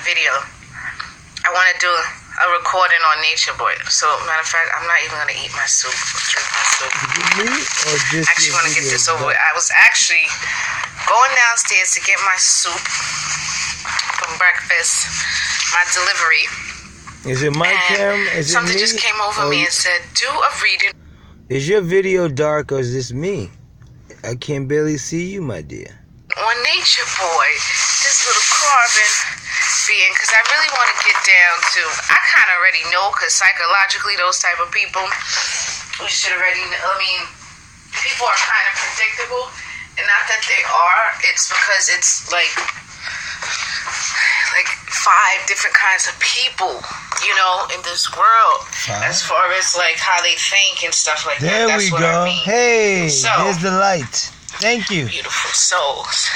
video. I want to do a recording on Natureboy. So, matter of fact, I'm not even going to eat my soup or drink my soup. Is it me or just I actually want to get this over with. I was actually going downstairs to get my soup from breakfast, my delivery. Is it my camera? Is it something me? just came over me and said, do a reading. Is your video dark or is this me? I can barely see you, my dear. On Natureboy, this little carbon being, because I really want to get down to, I kind of already know, because psychologically those type of people, we should already know, I mean, people are kind of predictable, and not that they are, it's because it's like 5 different kinds of people, you know, in this world, as far as like how they think and stuff like that. There we go. I mean. Hey, so, here's the light. Thank you. Beautiful souls.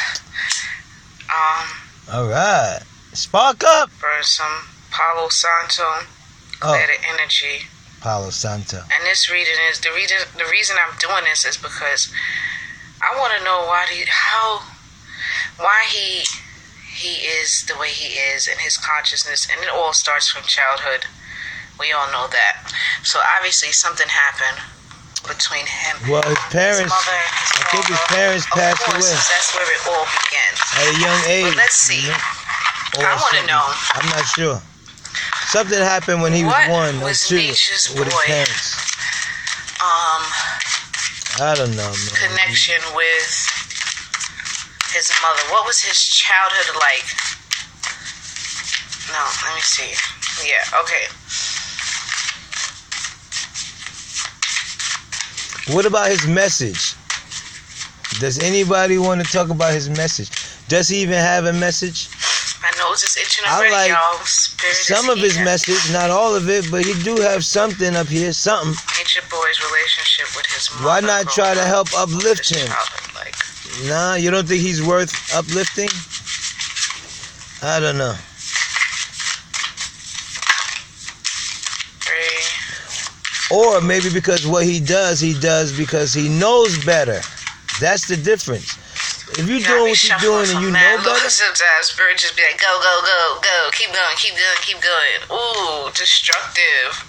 All right. Spark up. For some Palo Santo, clear the energy. Palo Santo. And this reading is the reason I'm doing this is because I want to know why he is the way he is in his consciousness, and it all starts from childhood. We all know that. So obviously something happened between him. Well, his parents. His mother, his I think his parents passed away. That's where it all begins. At a young age. But let's see. I want to know. I'm not sure. Something happened when he was 1 or 2 with his parents. I don't know, man. Connection with his mother. What was his childhood like? No, let me see. Yeah, okay. What about his message? Does anybody want to talk about his message? Does he even have a message? My nose is itching already, I like y'all. Spirit some of his message, not all of it, but he do have something up here, something. Natureboy's relationship with his mother. Why not try to help uplift him? Like. Nah, you don't think he's worth uplifting? I don't know. 3. Or maybe because what he does because he knows better. That's the difference. If you're doing what you're doing and you know better. Sometimes spirit just be like, go, go, go, go. Keep going, keep going, keep going. Ooh, destructive.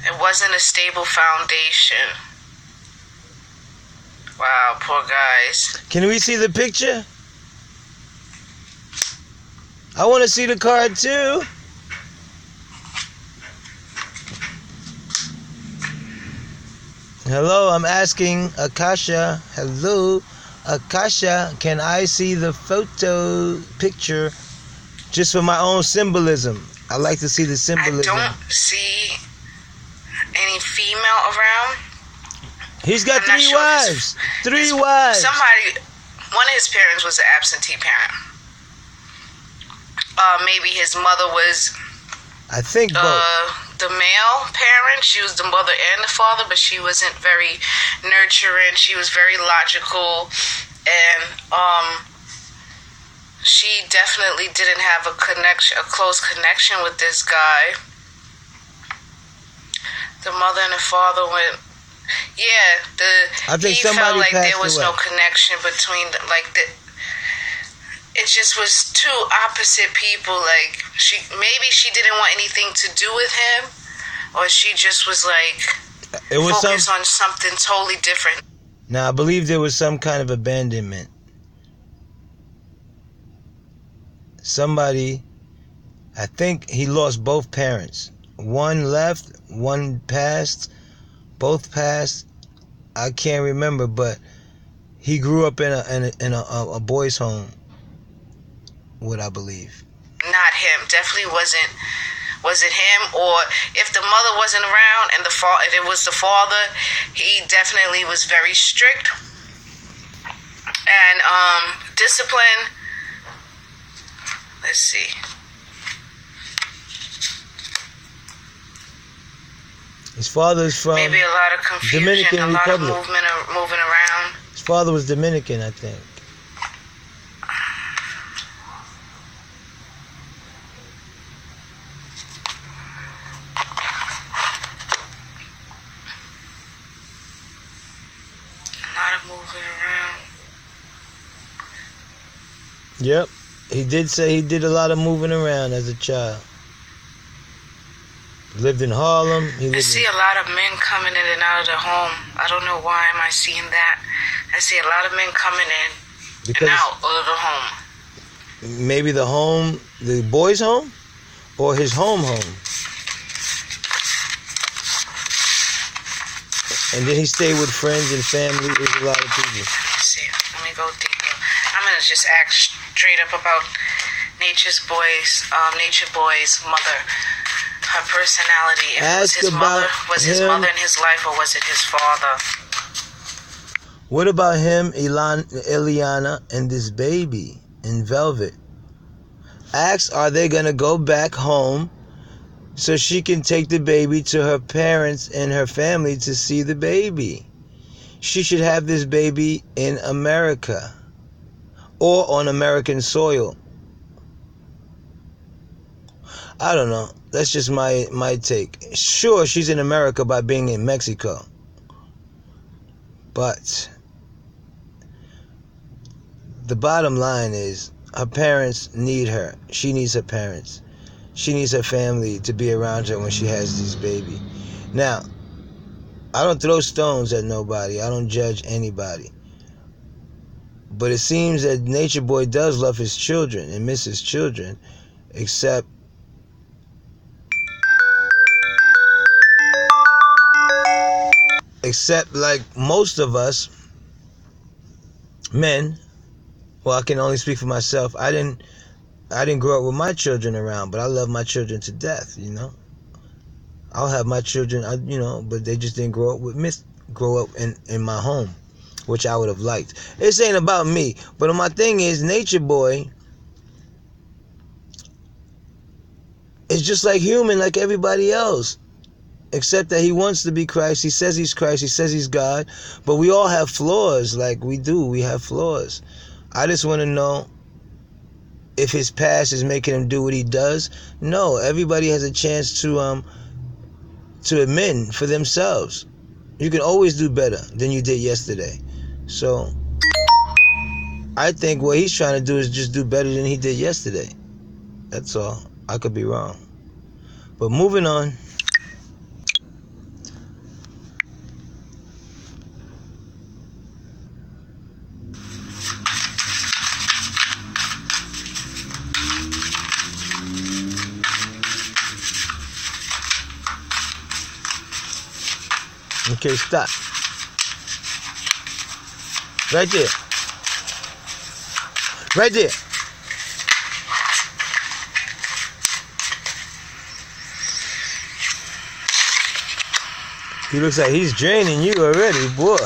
It wasn't a stable foundation. Wow, poor guys. Can we see the picture? I want to see the card too. Hello, I'm asking Akasha. Hello, Akasha. Can I see the picture, just for my own symbolism? I like to see the symbolism. I don't see any female around. He's got 3 wives. 3 wives. One of his parents was an absentee parent. Maybe his mother was. I think both. The male parent, she was the mother and the father, but she wasn't very nurturing. She was very logical, and she definitely didn't have a close connection with this guy. The mother and the father went. Yeah, he felt like there was no connection between it just was 2 opposite people. Like maybe she didn't want anything to do with him, or she just was like focused on something totally different. Now I believe there was some kind of abandonment. Somebody, I think he lost both parents. One left, one passed, both passed. I can't remember, but he grew up in a boys' home. What I believe. Not him. Definitely wasn't him. Or if the mother wasn't around and if it was the father, he definitely was very strict and disciplined. Let's see. His father is from maybe a lot of confusion, Dominican a lot Republic. of moving around. His father was Dominican, I think. Moving around. Yep. He did say he did a lot of moving around as a child. Lived in Harlem. I see a lot of men coming in and out of the home. I don't know why am I seeing that. I see a lot of men coming in and out of the home. Maybe the home, the boy's home, or his home. And then he stayed with friends and family. There's a lot of people. Let me see. Let me go deeper. I'm gonna just ask straight up about Nature Boy's mother. Her personality. Ask his about mother. Was his him. mother in his life, or was it his father? What about him, Ileana, and this baby in Velvet? Ask, are they gonna go back home so she can take the baby to her parents and her family to see the baby? She should have this baby in America or on American soil. I don't know. That's just my take. Sure, she's in America by being in Mexico. But the bottom line is her parents need her. She needs her parents. She needs her family to be around her when she has this baby. Now, I don't throw stones at nobody. I don't judge anybody. But it seems that Nature Boy does love his children and miss his children, except like most of us men. Well, I can only speak for myself. I didn't grow up with my children around, but I love my children to death, you know. I'll have my children, but they just didn't grow up in my home, which I would have liked. This ain't about me, but my thing is, Nature Boy is just like human, like everybody else, except that he wants to be Christ. He says he's Christ. He says he's God, but we all have flaws, like we do. We have flaws. I just want to know if his past is making him do what he does. No, everybody has a chance to amend for themselves. You can always do better than you did yesterday. So I think what he's trying to do is just do better than he did yesterday. That's all. I could be wrong. But moving on. Okay, stop. Right there. Right there. He looks like he's draining you already, boy.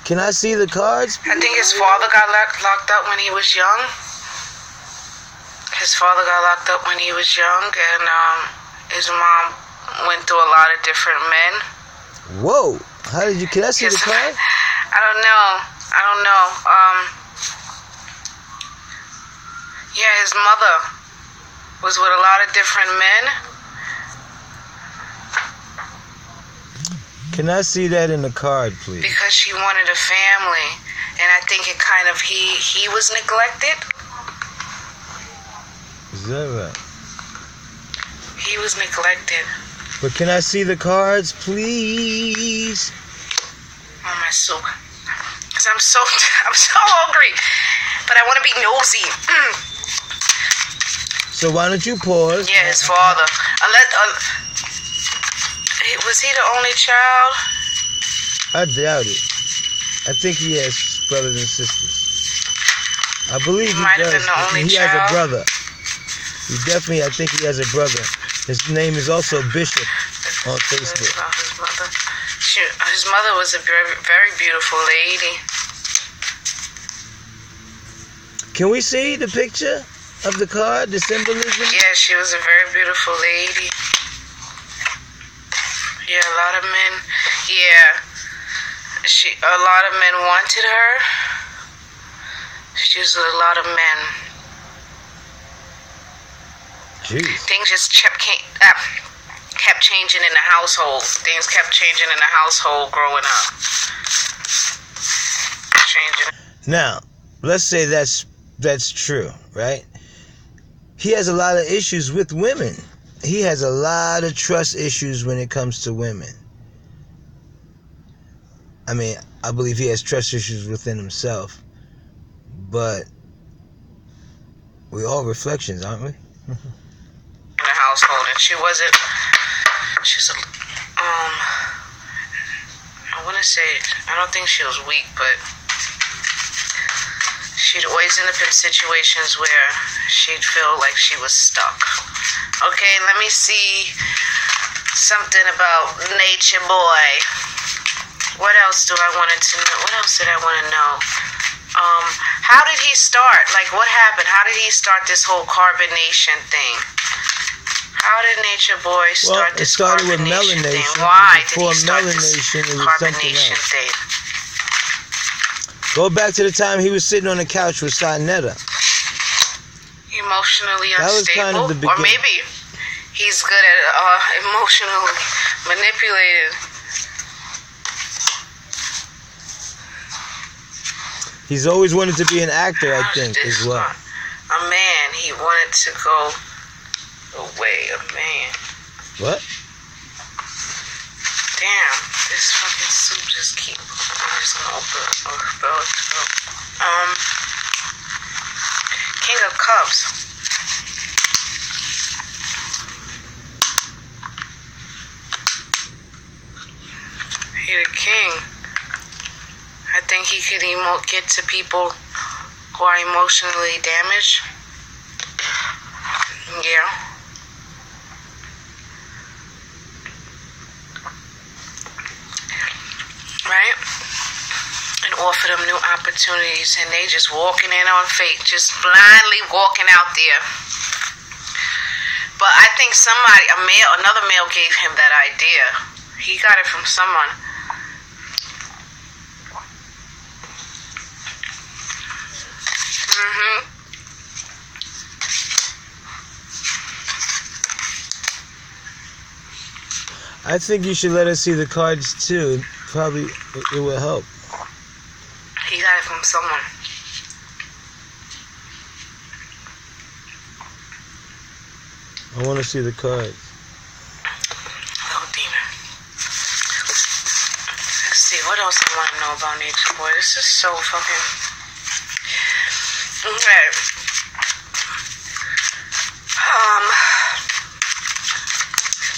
Can I see the cards, please? I think his father got locked up when he was young. His father got locked up when he was young, and his mom went through a lot of different men. Whoa! Can I see the card? I don't know. Yeah, his mother was with a lot of different men. Can I see that in the card, please? Because she wanted a family, and I think it kind of he was neglected. Is that right? He was neglected. But can I see the cards, please? Oh, my soup. Because I'm so hungry. But I want to be nosy. So why don't you pause? Yeah, his father. Was he the only child? I doubt it. I think he has brothers and sisters. I believe he might does. Have been the only he child. has a brother. I think he has a brother. His name is also Bishop on Facebook. His mother. His mother was a very, very beautiful lady. Can we see the picture of the card, the symbolism? Yeah, she was a very beautiful lady. Yeah, a lot of men. Yeah, a lot of men wanted her. She was with a lot of men. Jeez. Things just kept changing in the household. Things kept changing in the household growing up. Changing. Now, let's say that's true, right? He has a lot of issues with women. He has a lot of trust issues when it comes to women. I mean, I believe he has trust issues within himself. But we're all reflections, aren't we? In the household, and she's a, I want to say, I don't think she was weak, but she'd always end up in situations where she'd feel like she was stuck. Okay, let me see something about Natureboy. What else do I wanted to know? What else did I want to know? How did he start? Like, what happened? How did he start this whole carbonation thing? How did Natureboy start this carbonation thing? Why did he start this carbonation thing? Go back to the time he was sitting on the couch with Sarnetta. Emotionally unstable? That was kind of the beginning. Or maybe he's good at emotionally manipulated. He's always wanted to be an actor, I think, as well. A man, he wanted to go away. A man. What? Damn, this fucking soup just keep. I'm just gonna open it. King of Cups. He the king. I think he could get to people who are emotionally damaged. Yeah. Right? And offer them new opportunities, and they just walking in on fate, just blindly walking out there. But I think another male gave him that idea. He got it from someone. I think you should let us see the cards too. Probably it will help. He got it from someone. I want to see the cards. Little demon. Let's see, what else I want to know about Natureboy? This is so fucking... Okay.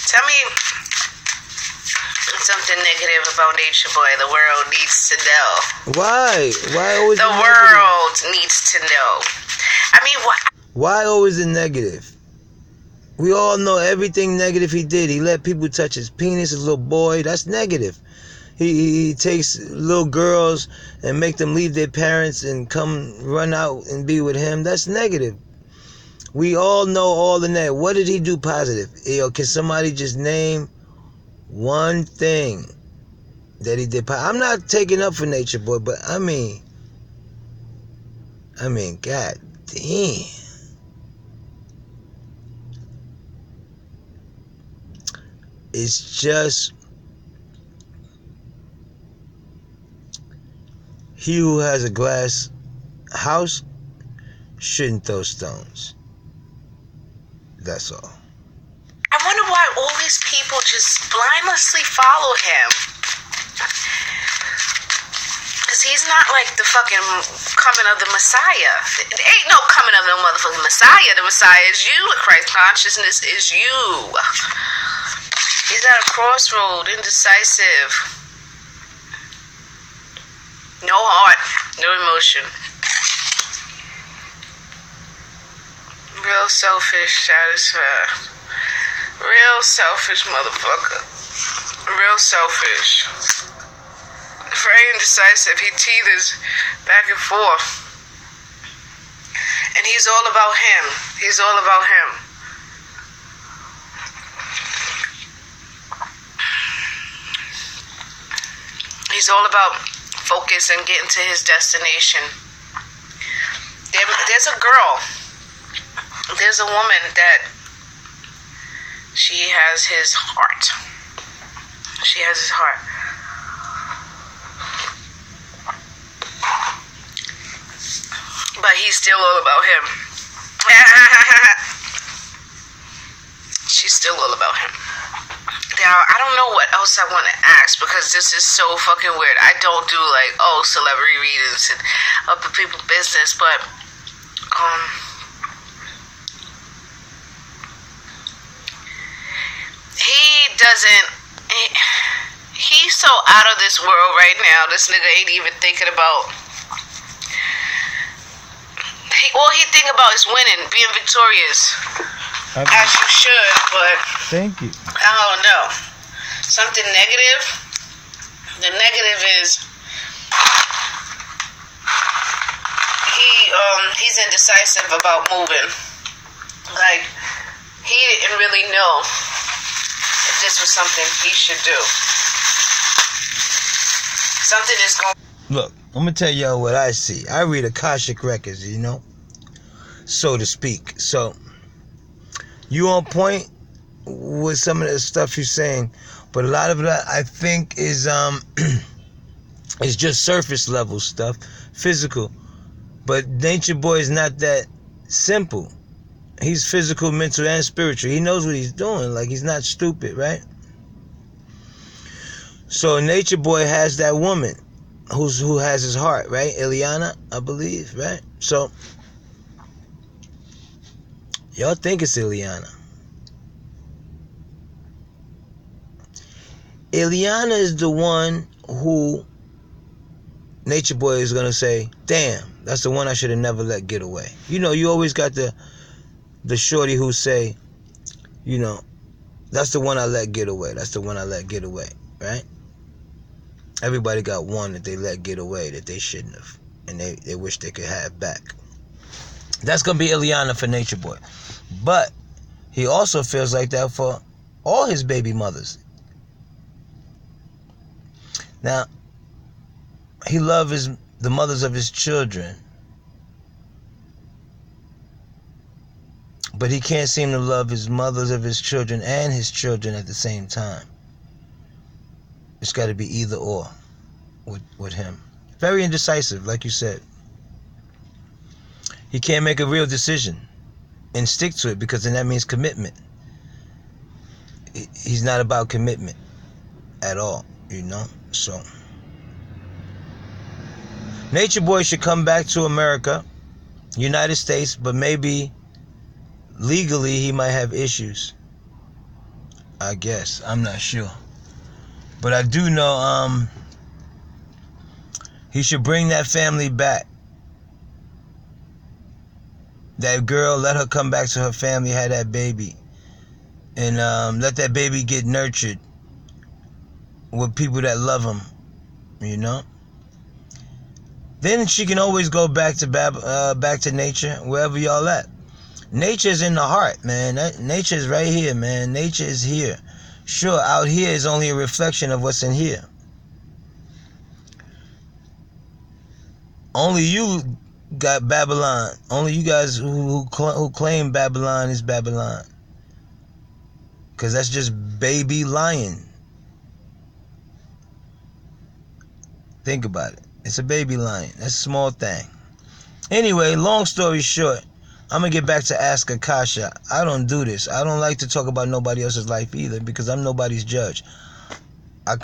Tell me something negative about Natureboy. The world needs to know. Why? Why always the world needs to know? I mean, why always the negative? We all know everything negative he did. He let people touch his penis, his little boy. That's negative. He takes little girls and make them leave their parents and come run out and be with him. That's negative. We all know all the negative. What did he do positive? Can somebody just name one thing that he did positive? I'm not taking up for Natureboy, but I mean, god damn. It's just, he who has a glass house shouldn't throw stones. That's all. I wonder why all these people just blindlessly follow him. Because he's not like the fucking coming of the Messiah. There ain't no coming of no motherfucking Messiah. The Messiah is you. Christ consciousness is you. He's at a crossroad, indecisive. No heart, no emotion. Real selfish, satisfied. Real selfish motherfucker. Real selfish. Very indecisive. He teeters back and forth. And he's all about him. He's all about him. He's all about focus and getting to his destination. There's a girl. There's a woman that she has his heart. She has his heart. but he's still all about him. She's still all about him. Now, I don't know what else I want to ask because this is so fucking weird. I don't do like, celebrity readings and other people's business, but he's so out of this world right now. This nigga ain't even thinking about. All he think about is winning, being victorious. As you should, but thank you. I don't know. Something negative. The negative is he's indecisive about moving. Like, he didn't really know if this was something he should do. Something is going. Look, I'm gonna tell y'all what I see. I read Akashic records, so to speak. So you on point with some of the stuff you're saying, but a lot of that I think is is just surface level stuff, physical. But Nature Boy is not that simple. He's physical, mental, and spiritual. He knows what he's doing. Like, he's not stupid, right? So Nature Boy has that woman who has his heart, right? Ileana, I believe, right? So y'all think it's Ileana. Ileana is the one who Nature Boy is gonna say, damn, that's the one I should have never let get away. You always got the shorty who say, that's the one I let get away. That's the one I let get away, right? Everybody got one that they let get away that they shouldn't have, and they wish they could have back. That's gonna be Ileana for Nature Boy. But he also feels like that for all his baby mothers. Now, he loves the mothers of his children, but he can't seem to love his mothers of his children and his children at the same time. It's got to be either or with him. Very indecisive, like you said. He can't make a real decision and stick to it, because then that means commitment. He's not about commitment at all, So Nature Boy should come back to America, United States, but maybe legally he might have issues. I guess. I'm not sure. But I do know he should bring that family back. That girl, let her come back to her family, have that baby. And let that baby get nurtured with people that love him, Then she can always go back to back to nature, wherever y'all at. Nature's in the heart, man. Nature's right here, man. Nature is here. Sure, out here is only a reflection of what's in here. Only you got Babylon. Only you guys who claim Babylon is Babylon. Because that's just baby lion. Think about it. It's a baby lion. That's a small thing. Anyway, long story short, I'm going to get back to Ask Akasha. I don't do this. I don't like to talk about nobody else's life either, because I'm nobody's judge. I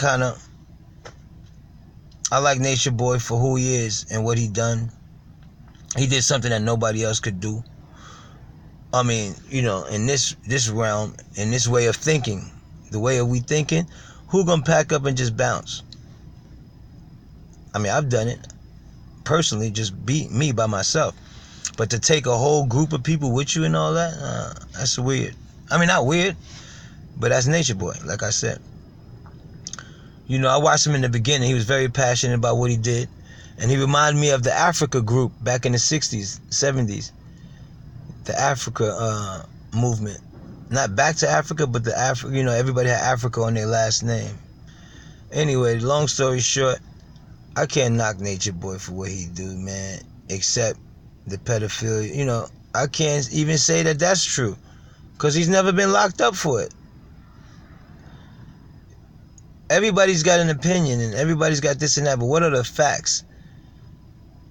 like Nature Boy for who he is and what he done. He did something that nobody else could do. I mean, in this realm, in this way of thinking, the way of we thinking, who gonna pack up and just bounce? I mean, I've done it. Personally, just beat me by myself. But to take a whole group of people with you and all that, that's weird. I mean, not weird, but that's Nature Boy, like I said. I watched him in the beginning. He was very passionate about what he did. And he reminded me of the Africa group back in the 60s, 70s. The Africa movement. Not back to Africa, but the Africa, everybody had Africa on their last name. Anyway, long story short, I can't knock Nature Boy for what he do, man. Except the pedophilia. I can't even say that that's true, because he's never been locked up for it. Everybody's got an opinion and everybody's got this and that, but what are the facts?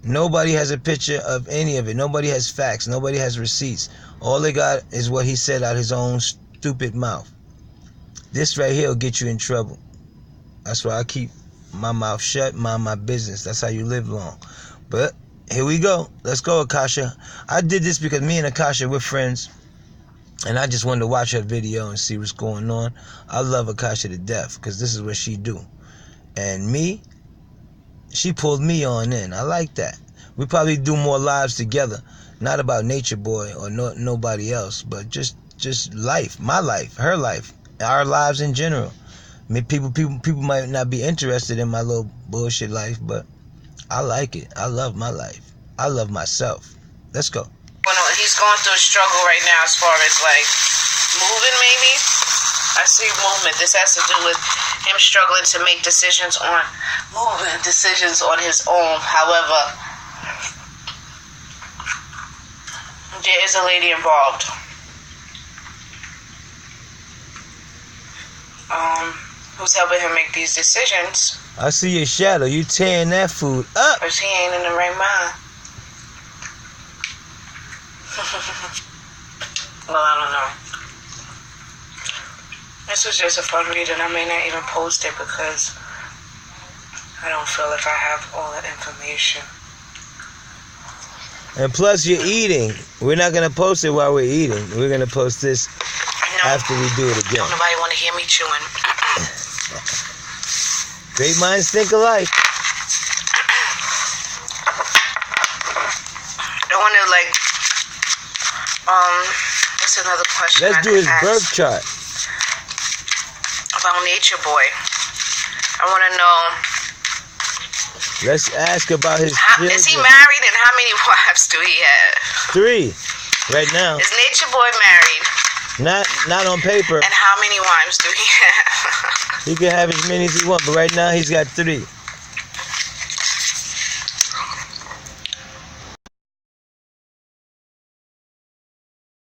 Nobody has a picture of any of it. Nobody has facts. Nobody has receipts. All they got is what he said out his own stupid mouth. This right here will get you in trouble. That's why I keep my mouth shut, mind my business. That's how you live long. But here we go. Let's go, Akasha. I did this because me and Akasha, we're friends. And I just wanted to watch her video and see what's going on. I love Akasha to death because this is what she do. And me, she pulled me on in. I like that. We probably do more lives together. Not about Natureboy or nobody else, but just life. My life, her life, our lives in general. I mean, people might not be interested in my little bullshit life, but I like it. I love my life. I love myself. Let's go. He's going through a struggle right now as far as like moving, maybe. I see movement. This has to do with him struggling to make decisions on his own. However, there is a lady involved. Who's helping him make these decisions. I see your shadow. You tearing that food up. Because he ain't in the right mind. Well, I don't know. This was just a fun read, and I may not even post it because I don't feel like I have all the information. And plus, you're eating. We're not going to post it while we're eating. We're going to post this after we do it again. Don't nobody want to hear me chewing. Great minds think alike. I want to, like, what's another question? Let's do his birth chart. About Natureboy. I want to know. Let's ask about his children. Is he married, and how many wives do he have? 3 right now. Is Natureboy married? Not on paper. And how many wives do he have? He can have as many as he wants, but right now he's got 3.